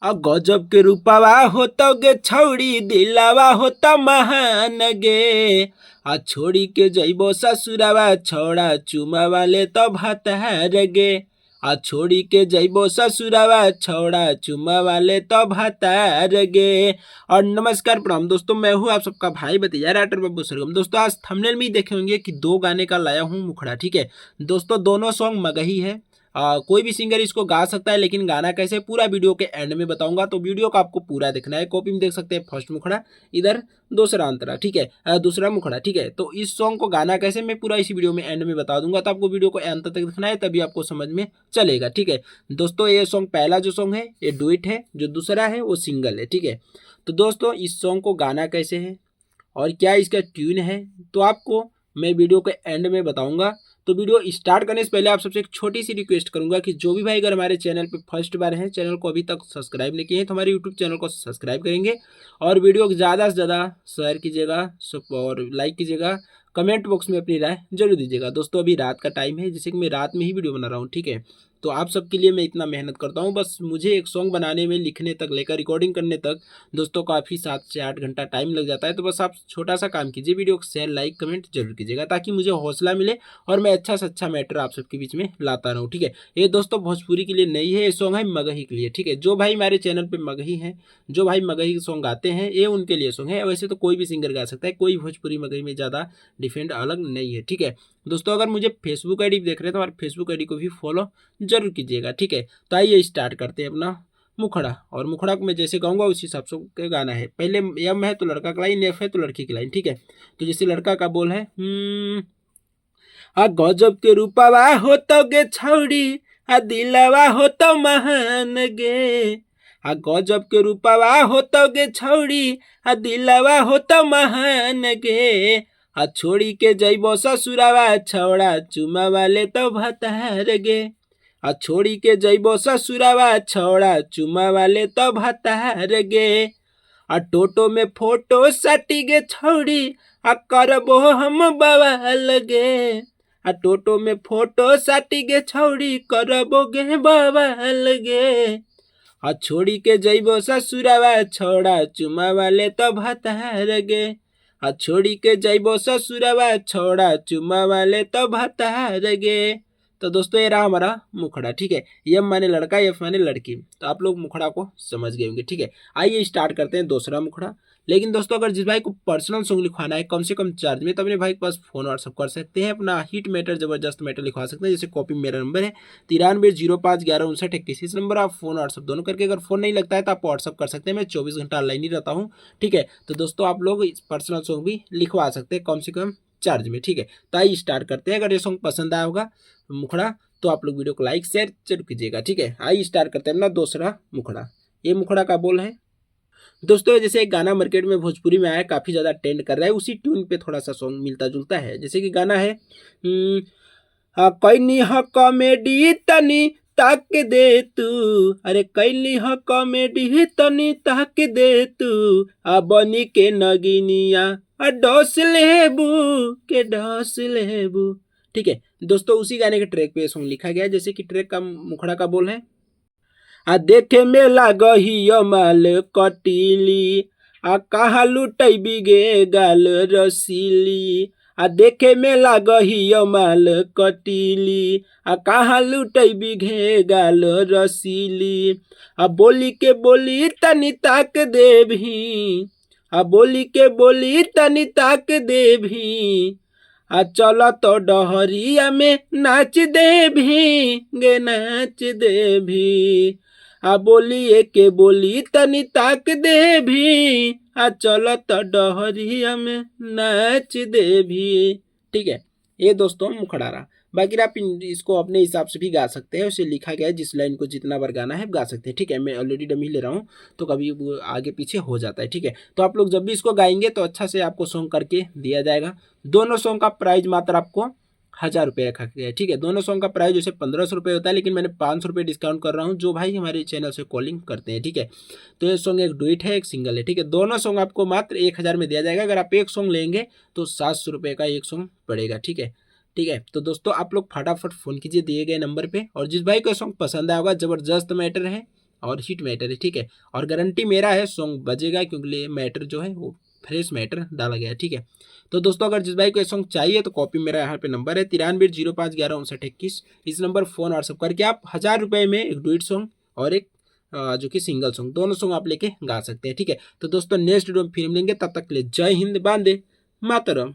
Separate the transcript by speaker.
Speaker 1: गजब के रूपावा होतो गे छौड़ी दिलावा होता महान गे। छोड़ी के जइबो ससुरावा छौड़ा चुमा वाले तो भतार गे। छोड़ी के जइबो ससुरावा छौड़ा चुमा वाले तो भतार गे। और नमस्कार प्रणाम दोस्तों, मैं हूँ आप सबका भाई बतिया राइटर बाबू सरगम। दोस्तों आज थंबनेल में ही देखे होंगे कि दो गाने का लाया हूँ मुखड़ा। ठीक है दोस्तों, दोनों सॉन्ग मगही है। कोई भी सिंगर इसको गा सकता है, लेकिन गाना कैसे पूरा वीडियो के एंड में बताऊंगा, तो वीडियो को आपको पूरा देखना है। कॉपी में देख सकते हैं फर्स्ट मुखड़ा, इधर दूसरा अंतरा, ठीक है, दूसरा मुखड़ा। ठीक है, तो इस सॉन्ग को गाना कैसे मैं पूरा इसी वीडियो में एंड में बता दूंगा, तो आपको वीडियो को अंत तक देखना है, तभी आपको समझ में चलेगा। ठीक है दोस्तों, ये सॉन्ग पहला जो सॉन्ग है ये डुएट है, जो दूसरा है वो सिंगल है। ठीक है, तो दोस्तों इस सॉन्ग को गाना कैसे है और क्या इसका ट्यून है, तो आपको मैं वीडियो के एंड में बताऊंगा। तो वीडियो स्टार्ट करने से पहले आप सबसे एक छोटी सी रिक्वेस्ट करूंगा कि जो भी भाई अगर हमारे चैनल पे फर्स्ट बार है, चैनल को अभी तक सब्सक्राइब नहीं किए हैं, तो हमारे यूट्यूब चैनल को सब्सक्राइब करेंगे और वीडियो को ज़्यादा से ज़्यादा शेयर कीजिएगा और लाइक कीजिएगा। कमेंट बॉक्स में अपनी राय जरूर दीजिएगा। दोस्तों अभी रात का टाइम है, जैसे कि मैं रात में ही वीडियो बना रहा हूँ। ठीक है, तो आप सबके लिए मैं इतना मेहनत करता हूँ, बस मुझे एक सॉन्ग बनाने में, लिखने तक लेकर रिकॉर्डिंग करने तक दोस्तों काफ़ी 7 से 8 घंटा टाइम लग जाता है। तो बस आप छोटा सा काम कीजिए, वीडियो को शेयर लाइक कमेंट जरूर कीजिएगा, ताकि मुझे हौसला मिले और मैं अच्छा से अच्छा मैटर आप सबके बीच में लाता रहूँ। ठीक है, ये दोस्तों भोजपुरी के लिए नहीं है, ये सॉन्ग है मगही के लिए। ठीक है, जो भाई हमारे चैनल पर मगही हैं, जो भाई मगही सॉन्ग गाते हैं, ये उनके लिए सॉन्ग है। वैसे तो कोई भी सिंगर गा सकता है, कोई भोजपुरी मगही में ज़्यादा डिफरेंट अलग नहीं है। ठीक है दोस्तों, अगर मुझे फेसबुक आईडी देख रहे हैं तो हमारे फेसबुक आईडी को भी फॉलो जरूर कीजिएगा। ठीक है, तो आइए स्टार्ट करते हैं अपना मुखड़ा। और मुखड़ा को मैं जैसे कहूँगा उसी हिसाब से गाना है। पहले यम है तो लड़का की लाइन, एफ है तो लड़की की लाइन। ठीक है, तो जैसे लड़का का बोल है, गजब के रूपावा हो तो गे छौड़ी दिलावा हो तो महान गे। गजब के रूपावा हो तो गे छौड़ी दिलावा हो तो महान गे। छोड़ी के जइबो ससुरावा छौड़ा चुमा वाले तो भतार गे। छोड़ी के जइबो ससुरावा छौड़ा चुमा वाले तो भतार गे। टोटो में फोटो सटी गे छौड़ी करबो हम बवाल गे। टोटो में फोटो सटी गे छौड़ी करबो गे बवाल गे। छोड़ी के जइबो ससुरावा छौड़ा चुमा वाले तो भतार गे। छोड़ी के जइबो ससुरावा छौड़ा चुमा वाले तो भतार गे। तो दोस्तों ये रहा हमारा मुखड़ा। ठीक है, यम माने लड़का, एफ माने लड़की, तो आप लोग मुखड़ा को समझ गए होंगे। ठीक है, आइए स्टार्ट करते हैं दूसरा मुखड़ा। लेकिन दोस्तों अगर जिस भाई को पर्सनल सॉन्ग लिखवाना है कम से कम चार्ज में, तो अपने भाई के पास फोन व्हाट्सअप कर सकते हैं, अपना हिट मैटर जबरदस्त मैटर लिखवा सकते हैं। जैसे कॉपी में मेरा नंबर है 9305115951। इस नंबर आप फोन व्हाट्सअप दोनों करके, अगर फोन नहीं लगता है तो आप व्हाट्सअप कर सकते हैं। मैं 24 घंटा ऑनलाइन ही रहता हूँ। ठीक है, तो दोस्तों आप लोग पर्सनल सॉन्ग भी लिखवा सकते हैं कम से कम चार्ज में। ठीक है, तो आइए स्टार्ट करते हैं। अगर ये सॉन्ग पसंद आया होगा मुखड़ा, तो आप लोग वीडियो को लाइक शेयर जरूर कीजिएगा। ठीक है, आइए स्टार्ट करते हैं अपना दूसरा मुखड़ा। ये मुखड़ा का बोल है दोस्तों, जैसे एक गाना मार्केट में भोजपुरी में आया, काफ़ी ज़्यादा ट्रेंड कर रहा है, उसी ट्यून पे थोड़ा सा सॉन्ग मिलता जुलता है। जैसे कि गाना है कैनी ह कॉमेडी तनी ताक दे तू, अरे कैली ह कॉमेडी तनी ताक दे तू, बनी के नगिनिया डोस लेबू के डोस लेबू। ठीक है दोस्तों, उसी गाने के ट्रैक पे सॉन्ग लिखा गया है। जैसे कि ट्रैक का मुखड़ा का बोल है, देखे में लागही माल कटीली, कहाँ लुटै बिगे गाल रसीली। देखे में लागही माल कटीली, कहाँ लुटै बिगे गाल रसीली। बोली के बोली तनी ताक देभी, बोली के बोली तनी ताक देभी। चल तो डहरिया में नाच देभी गे नाच देभी। बोलिए के बोली तनी ताक देभी, चल तो डहरिया में नाच देभी। ठीक है, ये दोस्तों मुखड़ा रहा। बाकी आप इसको अपने हिसाब से भी गा सकते हैं, उसे लिखा गया है, जिस लाइन को जितना बार गाना है गा सकते हैं। ठीक है, मैं ऑलरेडी डमी ले रहा हूँ तो कभी वो आगे पीछे हो जाता है। ठीक है, तो आप लोग जब भी इसको गाएंगे तो अच्छा से आपको सॉन्ग करके दिया जाएगा। दोनों सॉन्ग का प्राइस मात्र आपको 1000 रुपये रखा गया है। ठीक है, दोनों सॉन्ग का प्राइस जैसे 1500 रुपये होता है, लेकिन मैंने 500 रुपये डिस्काउंट कर रहा हूँ जो भाई हमारे चैनल से कॉलिंग करते हैं। ठीक है, तो ये सॉन्ग एक डुएट है, एक सिंगल है। ठीक है, दोनों सॉन्ग आपको मात्र 1000 में दिया जाएगा। अगर आप एक सॉन्ग लेंगे तो 700 रुपये का एक सॉन्ग पड़ेगा। ठीक है, ठीक है, तो दोस्तों आप लोग फटाफट फ़ोन कीजिए दिए गए नंबर पे। और जिस भाई को सॉन्ग पसंद आया होगा, ज़बरदस्त मैटर है, और हिट मैटर है, ठीक है। और गारंटी मेरा है सॉन्ग बजेगा, क्योंकि मैटर जो है वो फ्रेश मैटर डाला गया है, ठीक है। तो दोस्तों अगर जिस भाई को ये सॉन्ग चाहिए तो कॉपी मेरा यहाँ पे नंबर है 9305115921। इस नंबर पर फोन व्हाट्सअप करके आप 1000 रुपये में एक डुएट सॉन्ग और एक जो कि सिंगल सॉन्ग, दोनों सॉन्ग आप लेके गा सकते हैं, ठीक है। तो दोस्तों नेक्स्ट वीडियो में फिर मिलेंगे, तब तक के लिए जय हिंद, वंदे मातरम।